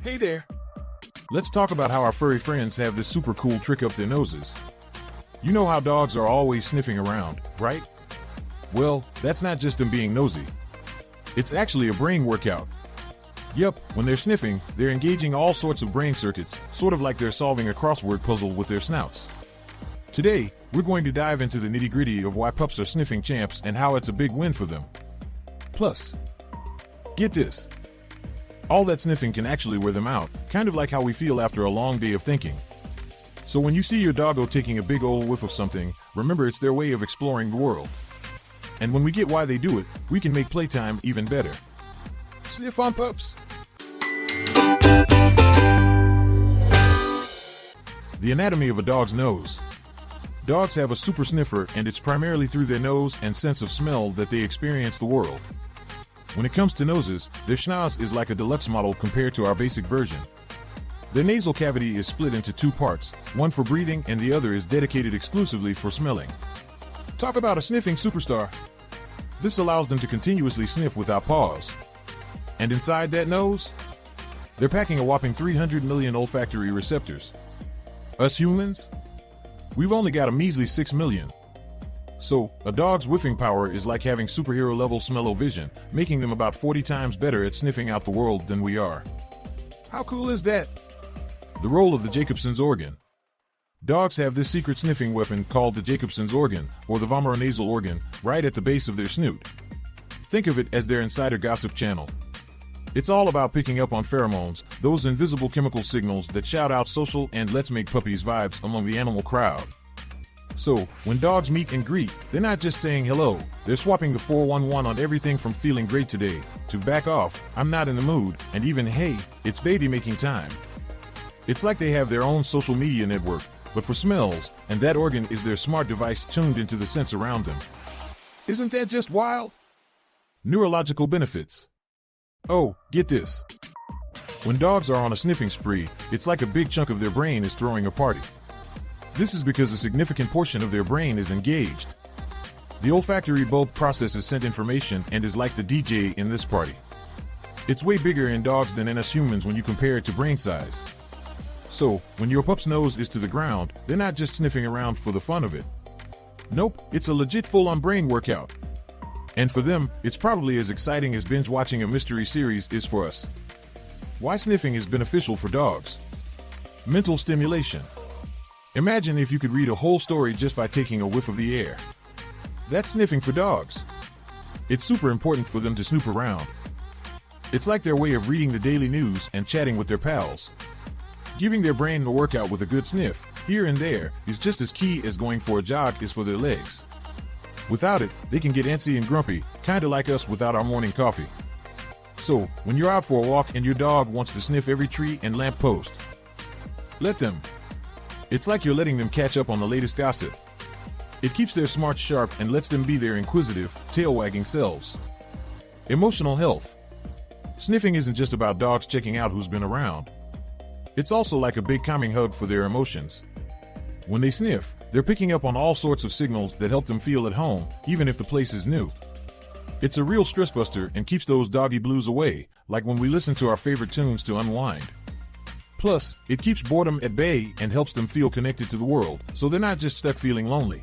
Hey there! Let's talk about how our furry friends have this super cool trick up their noses. You know how dogs are always sniffing around, right? Well, that's not just them being nosy. It's actually a brain workout. Yup, when they're sniffing, they're engaging all sorts of brain circuits, sort of like they're solving a crossword puzzle with their snouts. Today, we're going to dive into the nitty-gritty of why pups are sniffing champs and how it's a big win for them. Plus, get this. All that sniffing can actually wear them out, kind of like how we feel after a long day of thinking. So when you see your doggo taking a big old whiff of something, remember it's their way of exploring the world. And when we get why they do it, we can make playtime even better. Sniff on pups! The anatomy of a dog's nose. Dogs have a super sniffer, and it's primarily through their nose and sense of smell that they experience the world. When it comes to noses, their schnoz is like a deluxe model compared to our basic version. Their nasal cavity is split into two parts, one for breathing and the other is dedicated exclusively for smelling. Talk about a sniffing superstar. This allows them to continuously sniff without pause. And inside that nose, they're packing a whopping 300 million olfactory receptors. Us humans, we've only got a measly 6 million. So, a dog's whiffing power is like having superhero-level smell-o-vision, making them about 40 times better at sniffing out the world than we are. How cool is that? The role of the Jacobsons organ. Dogs have this secret sniffing weapon called the Jacobsons organ, or the vomeronasal organ, right at the base of their snoot. Think of it as their insider gossip channel. It's all about picking up on pheromones, those invisible chemical signals that shout out social and let's make puppies vibes among the animal crowd. So, when dogs meet and greet, they're not just saying hello, they're swapping the 411 on everything from feeling great today, to back off, I'm not in the mood, and even hey, it's baby making time. It's like they have their own social media network, but for smells, and that organ is their smart device tuned into the sense around them. Isn't that just wild? Neurological benefits. Oh, get this. When dogs are on a sniffing spree, it's like a big chunk of their brain is throwing a party. This is because a significant portion of their brain is engaged. The olfactory bulb processes scent information and is like the DJ in this party. It's way bigger in dogs than in us humans when you compare it to brain size. So, when your pup's nose is to the ground, they're not just sniffing around for the fun of it. Nope, it's a legit full-on brain workout. And for them, it's probably as exciting as binge-watching a mystery series is for us. Why sniffing is beneficial for dogs? Mental stimulation. Imagine if you could read a whole story just by taking a whiff of the air. That's sniffing for dogs. It's super important for them to snoop around. It's like their way of reading the daily news and chatting with their pals. Giving their brain a workout with a good sniff, here and there, is just as key as going for a jog is for their legs. Without it, they can get antsy and grumpy, kinda like us without our morning coffee. So, when you're out for a walk and your dog wants to sniff every tree and lamppost, let them. It's like you're letting them catch up on the latest gossip. It keeps their smarts sharp and lets them be their inquisitive, tail-wagging selves. Emotional health. Sniffing isn't just about dogs checking out who's been around. It's also like a big calming hug for their emotions. When they sniff, they're picking up on all sorts of signals that help them feel at home, even if the place is new. It's a real stress buster and keeps those doggy blues away, like when we listen to our favorite tunes to unwind. Plus, it keeps boredom at bay and helps them feel connected to the world, so they're not just stuck feeling lonely.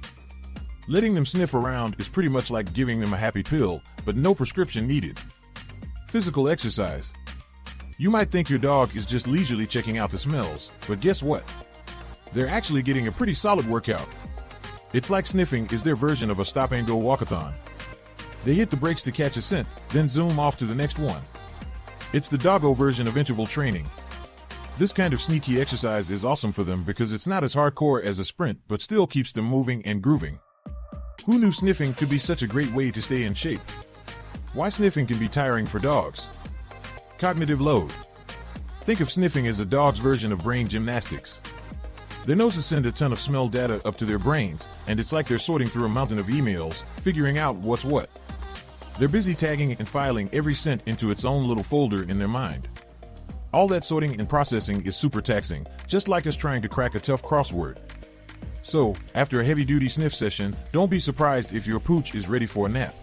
Letting them sniff around is pretty much like giving them a happy pill, but no prescription needed. Physical exercise. You might think your dog is just leisurely checking out the smells, but guess what? They're actually getting a pretty solid workout. It's like sniffing is their version of a stop-and-go walkathon. They hit the brakes to catch a scent, then zoom off to the next one. It's the doggo version of interval training. This kind of sneaky exercise is awesome for them because it's not as hardcore as a sprint but still keeps them moving and grooving. Who knew sniffing could be such a great way to stay in shape? Why sniffing can be tiring for dogs? Cognitive load. Think of sniffing as a dog's version of brain gymnastics. Their noses send a ton of smell data up to their brains, and it's like they're sorting through a mountain of emails, figuring out what's what. They're busy tagging and filing every scent into its own little folder in their mind. All that sorting and processing is super taxing, just like us trying to crack a tough crossword. So, after a heavy-duty sniff session, don't be surprised if your pooch is ready for a nap.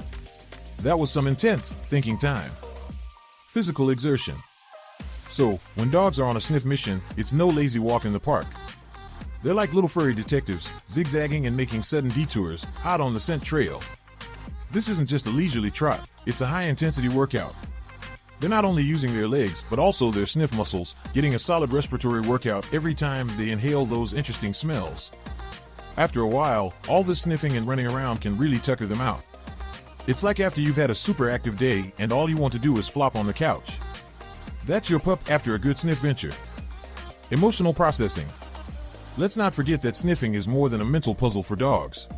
That was some intense thinking time. Physical exertion. So, when dogs are on a sniff mission, it's no lazy walk in the park. They're like little furry detectives, zigzagging and making sudden detours, hot on the scent trail. This isn't just a leisurely trot, it's a high-intensity workout. They're not only using their legs, but also their sniff muscles, getting a solid respiratory workout every time they inhale those interesting smells. After a while, all this sniffing and running around can really tucker them out. It's like after you've had a super active day and all you want to do is flop on the couch. That's your pup after a good sniff venture. Emotional processing. Let's not forget that sniffing is more than a mental puzzle for dogs.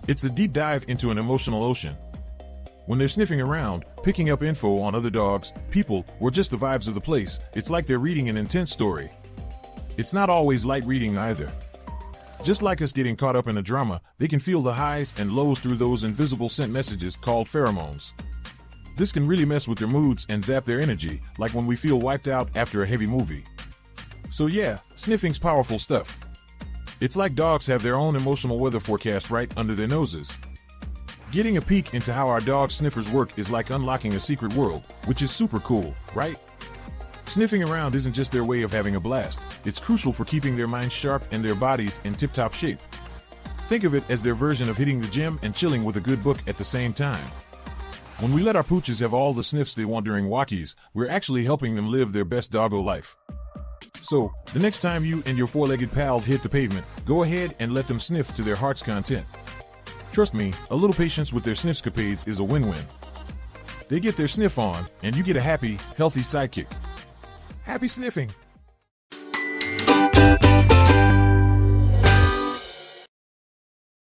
It's a deep dive into an emotional ocean. When they're sniffing around, picking up info on other dogs, people, or just the vibes of the place, it's like they're reading an intense story. It's not always light reading either. Just like us getting caught up in a drama, they can feel the highs and lows through those invisible scent messages called pheromones. This can really mess with their moods and zap their energy, like when we feel wiped out after a heavy movie. So yeah, sniffing's powerful stuff. It's like dogs have their own emotional weather forecast right under their noses. Getting a peek into how our dog sniffers work is like unlocking a secret world, which is super cool, right? Sniffing around isn't just their way of having a blast, it's crucial for keeping their minds sharp and their bodies in tip-top shape. Think of it as their version of hitting the gym and chilling with a good book at the same time. When we let our pooches have all the sniffs they want during walkies, we're actually helping them live their best doggo life. So, the next time you and your four-legged pal hit the pavement, go ahead and let them sniff to their heart's content. Trust me, a little patience with their sniffscapades is a win-win. They get their sniff on, and you get a happy, healthy sidekick. Happy sniffing!